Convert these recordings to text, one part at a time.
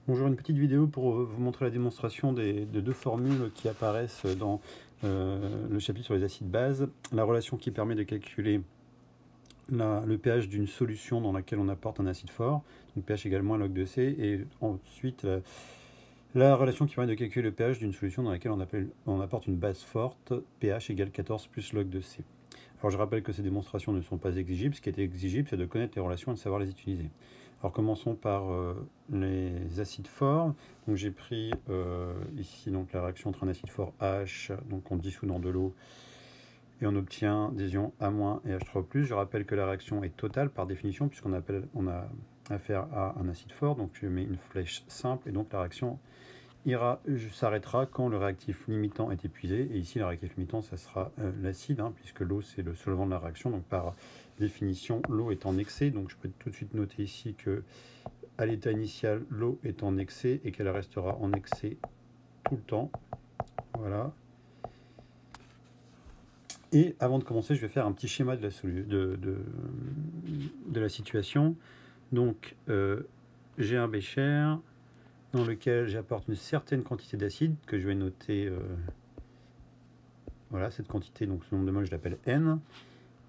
Bonjour, une petite vidéo pour vous montrer la démonstration de deux formules qui apparaissent dans le chapitre sur les acides bases. La relation qui permet de calculer le pH d'une solution dans laquelle on apporte un acide fort, donc pH égale moins log de C, et ensuite la relation qui permet de calculer le pH d'une solution dans laquelle on apporte une base forte, pH égale 14 plus log de C. Alors je rappelle que ces démonstrations ne sont pas exigibles. Ce qui est exigible, c'est de connaître les relations et de savoir les utiliser. Alors commençons par les acides forts. Donc j'ai pris ici donc la réaction entre un acide fort H, donc on dissout dans de l'eau et on obtient des ions A- et H3+. Je rappelle que la réaction est totale par définition puisqu'on a affaire à un acide fort. Donc je mets une flèche simple et donc la réaction s'arrêtera quand le réactif limitant est épuisé. Et ici, le réactif limitant, ça sera l'acide, puisque l'eau, c'est le solvant de la réaction. Donc, par définition, l'eau est en excès. Donc, je peux tout de suite noter ici que à l'état initial, l'eau est en excès et qu'elle restera en excès tout le temps. Voilà. Et avant de commencer, je vais faire un petit schéma de la situation. Donc, j'ai un bécher dans lequel j'apporte une certaine quantité d'acide que je vais noter. Voilà, cette quantité, donc ce nombre de moles, je l'appelle N.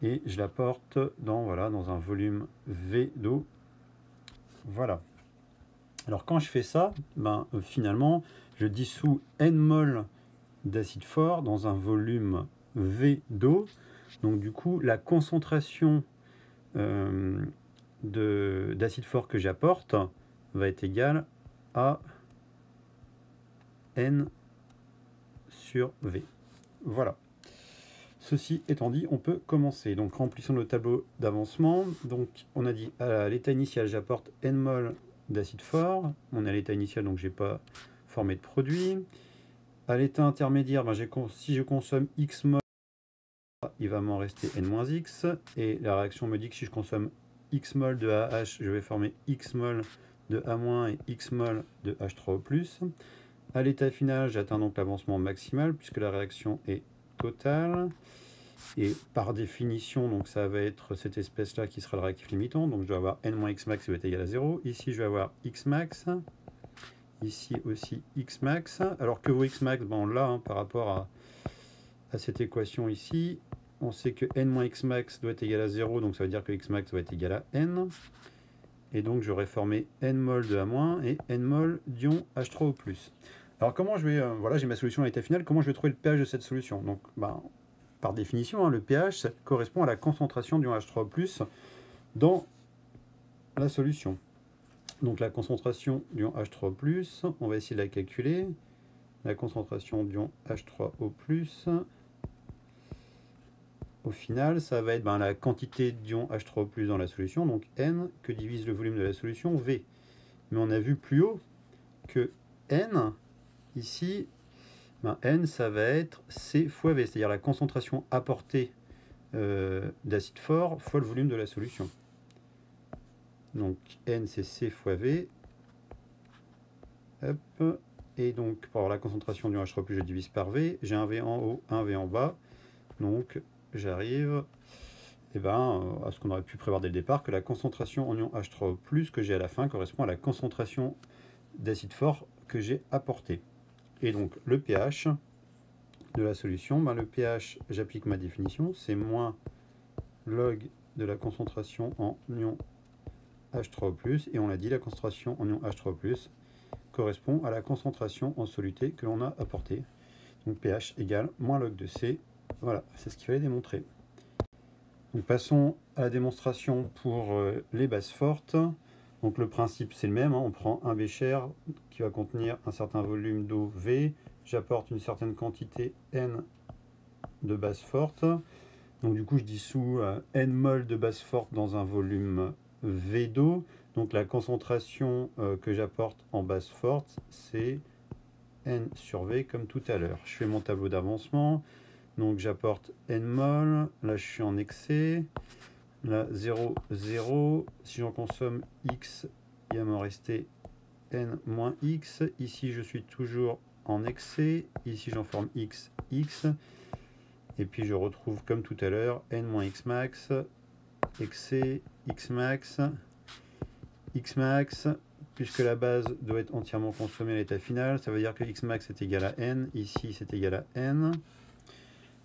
Et je l'apporte dans un volume V d'eau. Voilà. Alors quand je fais ça, finalement, je dissous N mol d'acide fort dans un volume V d'eau. Donc du coup, la concentration d'acide fort que j'apporte va être égale à N sur V. Voilà. Ceci étant dit, on peut commencer. Donc remplissons le tableau d'avancement. Donc on a dit à l'état initial, j'apporte N mol d'acide fort. On est à l'état initial, donc je n'ai pas formé de produit. À l'état intermédiaire, si je consomme X mol, il va m'en rester N-X. Et la réaction me dit que si je consomme X mol de AH, je vais former X mol de A- et X mol de H3O+. À l'état final, j'atteins donc l'avancement maximal puisque la réaction est totale. Et par définition, donc ça va être cette espèce-là qui sera le réactif limitant. Donc je vais avoir n-x max qui va être égal à 0. Ici, je vais avoir x max. Ici aussi x max. Alors que vaut x max, on l'a par rapport à cette équation ici. On sait que n-x max doit être égal à 0. Donc ça veut dire que x max doit être égal à n. Et donc j'aurai formé n mol de A- et n mol d'ion H3O+. Alors comment je vais... voilà, j'ai ma solution à l'état final. Comment je vais trouver le pH de cette solution? Donc par définition, le pH ça correspond à la concentration d'ion H3+ dans la solution. Donc la concentration d'ion H3+, on va essayer de la calculer. La concentration d'ion H3O+, au final, ça va être la quantité d'ion H3O+ dans la solution, donc N, que divise le volume de la solution, V. Mais on a vu plus haut que N, ici, N, ça va être C fois V, c'est-à-dire la concentration apportée d'acide fort fois le volume de la solution. Donc N c'est C fois V. Hop. Et donc pour avoir la concentration du H3+, je divise par V. J'ai un V en haut, un V en bas. Donc j'arrive à ce qu'on aurait pu prévoir dès le départ, que la concentration en ion H3+ que j'ai à la fin correspond à la concentration d'acide fort que j'ai apporté. Et donc le pH de la solution, le pH, j'applique ma définition, c'est moins log de la concentration en ion H3O+, et on l'a dit, la concentration en ion H3O+, correspond à la concentration en soluté que l'on a apportée. Donc pH égale moins log de C. Voilà, c'est ce qu'il fallait démontrer. Donc passons à la démonstration pour les bases fortes. Donc le principe c'est le même, on prend un bécher qui va contenir un certain volume d'eau V, j'apporte une certaine quantité N de base forte. Donc du coup je dissous N mol de base forte dans un volume V d'eau. Donc la concentration que j'apporte en base forte, c'est N sur V comme tout à l'heure. Je fais mon tableau d'avancement. Donc j'apporte N mol. Là je suis en excès. Là 0, 0. Si j'en consomme X, il va m'en rester N moins X. Ici je suis toujours en excès. Ici j'en forme X, X. Et puis je retrouve comme tout à l'heure N moins X max, excès, X max, puisque la base doit être entièrement consommée à l'état final, ça veut dire que xmax est égal à n, ici c'est égal à n.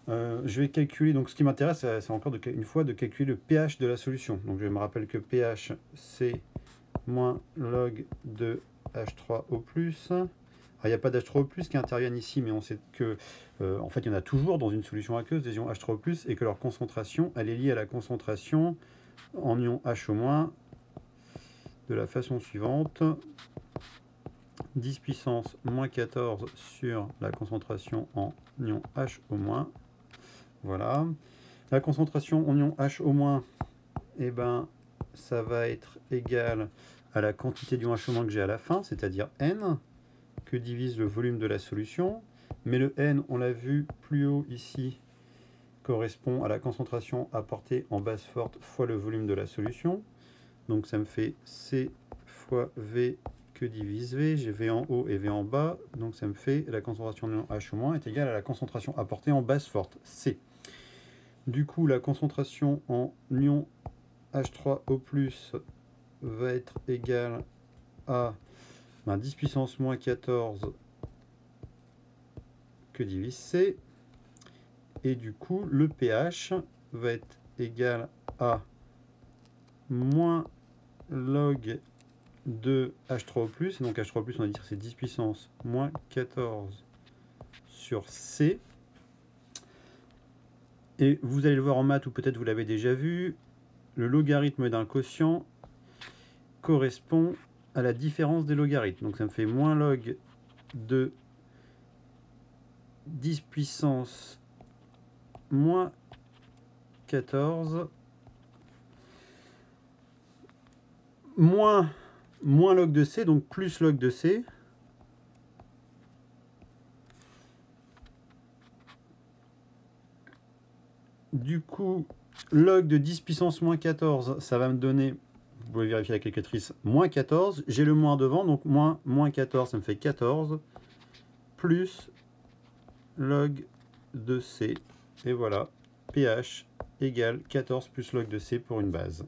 Je vais calculer, donc ce qui m'intéresse, c'est encore une fois de calculer le pH de la solution. Donc je me rappelle que pH, c'est moins log de H3O+. Il n'y a pas d'H3O+, qui interviennent ici, mais on sait que en fait, il y en a toujours dans une solution aqueuse des ions H3O+, et que leur concentration, elle est liée à la concentration en ion H- de la façon suivante. 10 puissance moins 14 sur la concentration en ion H-. Voilà. La concentration en ion H-, eh ben, ça va être égal à la quantité d'ion H- que j'ai à la fin, c'est-à-dire N, que divise le volume de la solution. Mais le N, on l'a vu plus haut ici, correspond à la concentration apportée en base forte fois le volume de la solution. Donc ça me fait C fois V que divise V. J'ai V en haut et V en bas. Donc ça me fait la concentration en ion H- est égale à la concentration apportée en base forte, C. Du coup, la concentration en ion H3O+, va être égale à 10 puissance moins 14 que divise C. Et du coup, le pH va être égal à moins log de H3O+. Et donc H3O+, on va dire c'est 10 puissance moins 14 sur C. Et vous allez le voir en maths, ou peut-être vous l'avez déjà vu, le logarithme d'un quotient correspond à la différence des logarithmes. Donc ça me fait moins log de 10 puissance moins 14 moins log de C, donc plus log de C. Du coup, log de 10 puissance moins 14, ça va me donner, vous pouvez vérifier la calculatrice, moins 14. J'ai le moins devant, donc moins 14, ça me fait 14, plus log de C. Et voilà, pH égale 14 plus log de C pour une base.